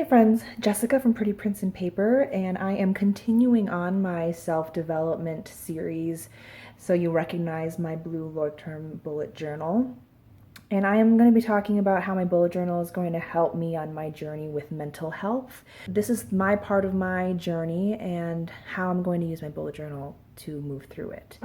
Hey friends, Jessica from Pretty Prints and Paper, and I am continuing on my self-development series. So you recognize my blue Leuchtturm bullet journal. And I am going to be talking about how my bullet journal is going to help me on my journey with mental health. This is my part of my journey and how I'm going to use my bullet journal to move through it.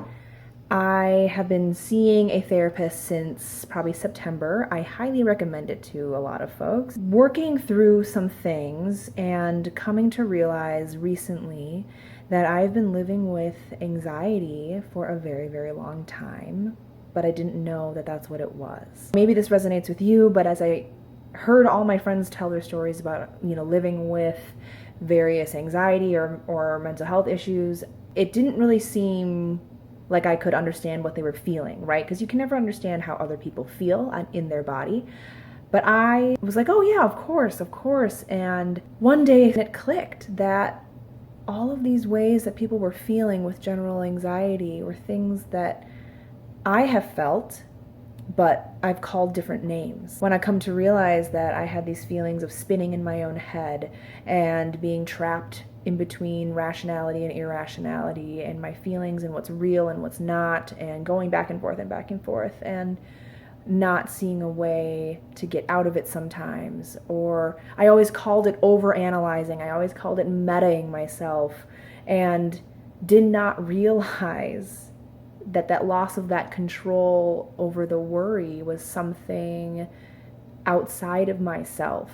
I have been seeing a therapist since probably September. I highly recommend it to a lot of folks. Working through some things and coming to realize recently that I've been living with anxiety for a very, very long time, but I didn't know that that's what it was. Maybe this resonates with you, but as I heard all my friends tell their stories about, living with various anxiety or mental health issues, it didn't really seem like I could understand what they were feeling, right? Because you can never understand how other people feel in their body. But I was like, oh yeah, of course. And one day it clicked that all of these ways that people were feeling with general anxiety were things that I have felt, but I've called different names. When I come to realize that I had these feelings of spinning in my own head and being trapped in between rationality and irrationality, and my feelings and what's real and what's not, and going back and forth and not seeing a way to get out of it sometimes. Or I always called it overanalyzing. I always called it metaing myself, and did not realize that loss of that control over the worry was something outside of myself.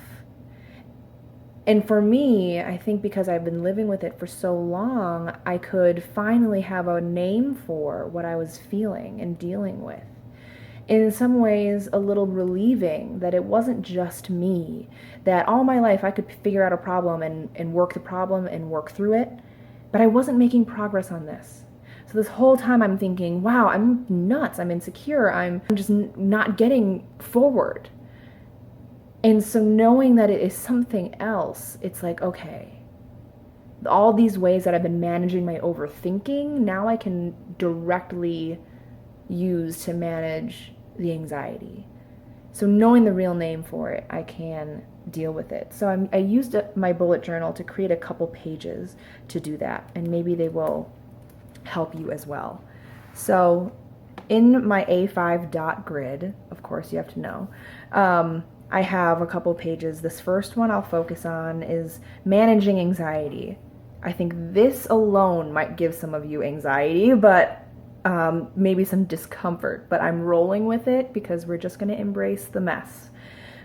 And for me, I think because I've been living with it for so long, I could finally have a name for what I was feeling and dealing with. In some ways, a little relieving that it wasn't just me, that all my life I could figure out a problem and work the problem and work through it, but I wasn't making progress on this. So this whole time I'm thinking, wow, I'm nuts, I'm insecure, I'm just not getting forward. And so knowing that it is something else, it's like, okay, all these ways that I've been managing my overthinking, now I can directly use to manage the anxiety. So knowing the real name for it, I can deal with it. So I used my bullet journal to create a couple pages to do that, and maybe they will help you as well. So in my A5 dot grid, of course you have to know, I have a couple pages. This first one I'll focus on is managing anxiety. I think this alone might give some of you anxiety, but maybe some discomfort, but I'm rolling with it because we're just going to embrace the mess.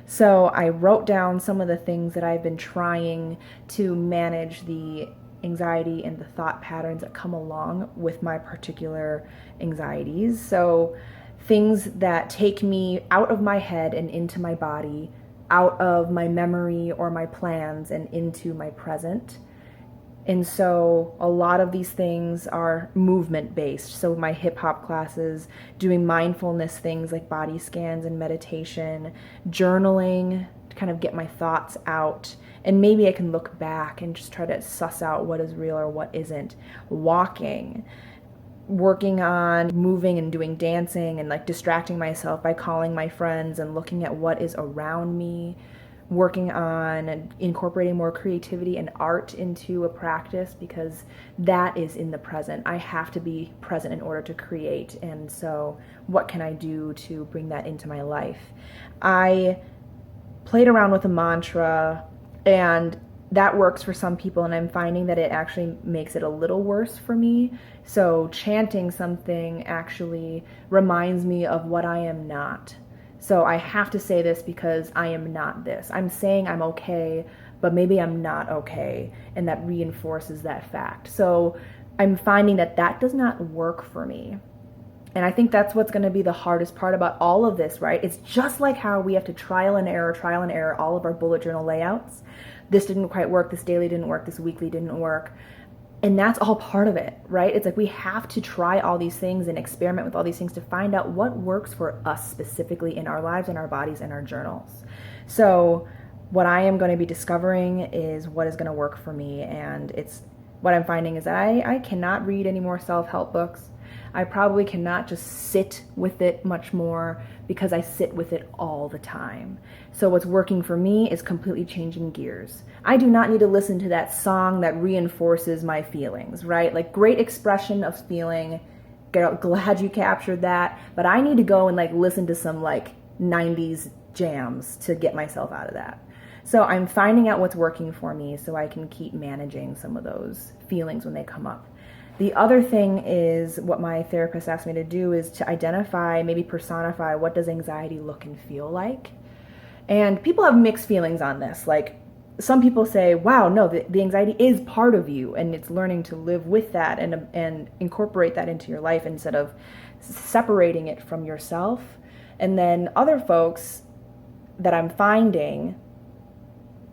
So I wrote down some of the things that I've been trying to manage the anxiety and the thought patterns that come along with my particular anxieties. So things that take me out of my head and into my body, out of my memory or my plans and into my present. And so a lot of these things are movement based. So my hip hop classes, doing mindfulness things like body scans and meditation, journaling to kind of get my thoughts out. And maybe I can look back and just try to suss out what is real or what isn't. Walking, working on moving and doing dancing and like distracting myself by calling my friends and looking at what is around me, working on incorporating more creativity and art into a practice because that is in the present. I have to be present in order to create, and so what can I do to bring that into my life? I played around with a mantra, and that works for some people, and I'm finding that it actually makes it a little worse for me. So chanting something actually reminds me of what I am not. So I have to say this because I am not this. I'm saying I'm okay, but maybe I'm not okay, and that reinforces that fact. So I'm finding that does not work for me. And I think that's what's going to be the hardest part about all of this, right? It's just like how we have to trial and error all of our bullet journal layouts. This didn't quite work, this daily didn't work, this weekly didn't work. And that's all part of it, right? It's like we have to try all these things and experiment with all these things to find out what works for us specifically in our lives and our bodies and our journals. So what I am going to be discovering is what is going to work for me. And it's what I'm finding is that I cannot read any more self-help books. I probably cannot just sit with it much more because I sit with it all the time. So what's working for me is completely changing gears. I do not need to listen to that song that reinforces my feelings, right? Like, great expression of feeling. Glad you captured that. But I need to go and like listen to some like 90s jams to get myself out of that. So I'm finding out what's working for me so I can keep managing some of those feelings when they come up. The other thing is, what my therapist asked me to do is to identify, maybe personify, what does anxiety look and feel like? And people have mixed feelings on this. Like, some people say, wow, no, the anxiety is part of you, and it's learning to live with that and incorporate that into your life instead of separating it from yourself. And then other folks that I'm finding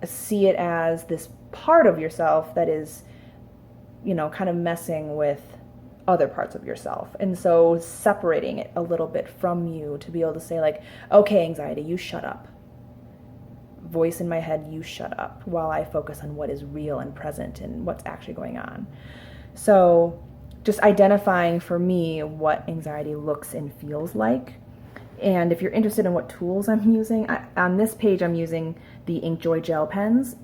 see it as this part of yourself that is, kind of messing with other parts of yourself. And so separating it a little bit from you to be able to say, like, okay, anxiety, you shut up. Voice in my head, you shut up, while I focus on what is real and present and what's actually going on. So just identifying for me what anxiety looks and feels like. And if you're interested in what tools I'm using, on this page I'm using the Inkjoy Gel Pens,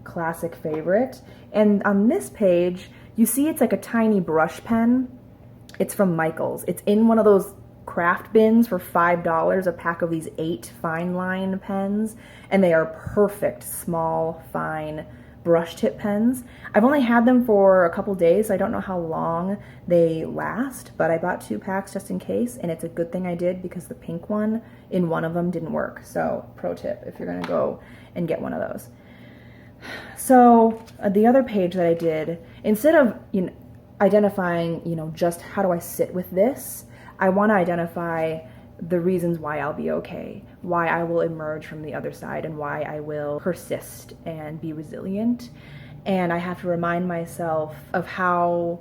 classic favorite. And on this page, you see it's like a tiny brush pen. It's from Michaels. It's in one of those craft bins for $5, a pack of these 8 fine line pens. And they are perfect, small, fine brush tip pens. I've only had them for a couple days, so I don't know how long they last, but I bought 2 packs just in case, and it's a good thing I did because the pink one in one of them didn't work. So pro tip, if you're gonna go and get one of those. So the other page that I did, instead of identifying, just how do I sit with this, I want to identify the reasons why I'll be okay, why I will emerge from the other side, and why I will persist and be resilient. And I have to remind myself of how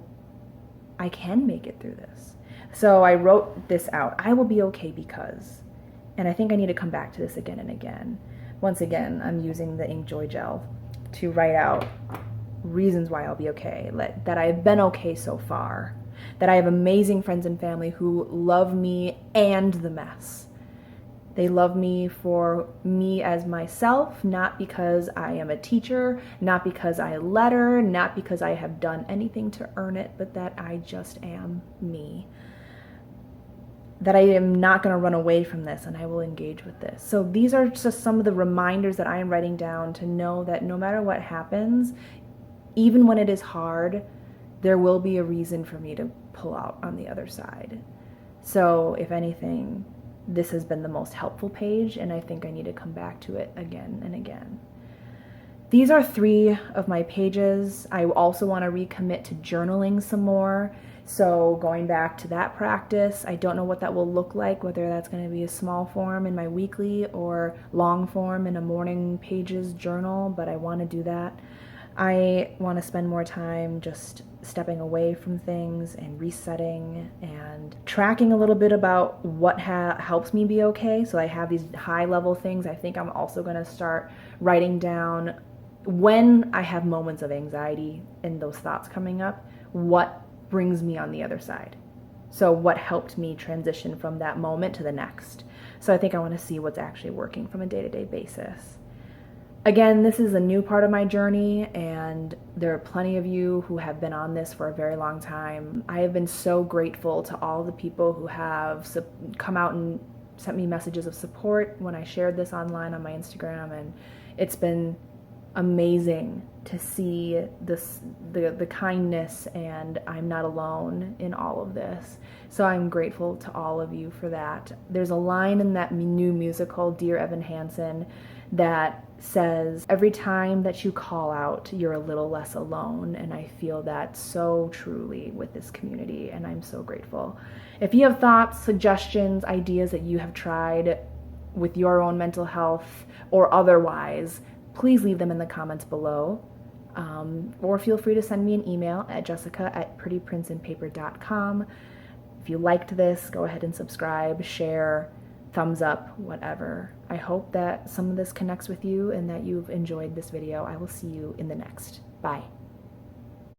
I can make it through this. So I wrote this out. I will be okay because, and I think I need to come back to this again and again. Once again, I'm using the Inkjoy gel to write out reasons why I'll be okay, that I've been okay so far, that I have amazing friends and family who love me and the mess. They love me for me as myself, not because I am a teacher, not because I letter, not because I have done anything to earn it, but that I just am me. That I am not going to run away from this, and I will engage with this. So these are just some of the reminders that I am writing down to know that no matter what happens, even when it is hard, there will be a reason for me to pull out on the other side. So if anything, this has been the most helpful page, and I think I need to come back to it again and again. These are 3 of my pages. I also want to recommit to journaling some more. So going back to that practice, I don't know what that will look like, whether that's going to be a small form in my weekly or long form in a morning pages journal, but I want to do that. I want to spend more time just stepping away from things and resetting and tracking a little bit about what helps me be okay. So I have these high level things. I think I'm also going to start writing down when I have moments of anxiety and those thoughts coming up, what brings me on the other side. So what helped me transition from that moment to the next. So I think I want to see what's actually working from a day-to-day basis. Again, this is a new part of my journey, and there are plenty of you who have been on this for a very long time. I have been so grateful to all the people who have come out and sent me messages of support when I shared this online on my Instagram, and it's been amazing to see the kindness, and I'm not alone in all of this. So I'm grateful to all of you for that. There's a line in that new musical, Dear Evan Hansen, that says, every time that you call out, you're a little less alone. And I feel that so truly with this community, and I'm so grateful. If you have thoughts, suggestions, ideas that you have tried with your own mental health or otherwise, please leave them in the comments below. Or feel free to send me an email at jessica@prettyprintsandpaper.com. If you liked this, go ahead and subscribe, share, thumbs up, whatever. I hope that some of this connects with you and that you've enjoyed this video. I will see you in the next. Bye.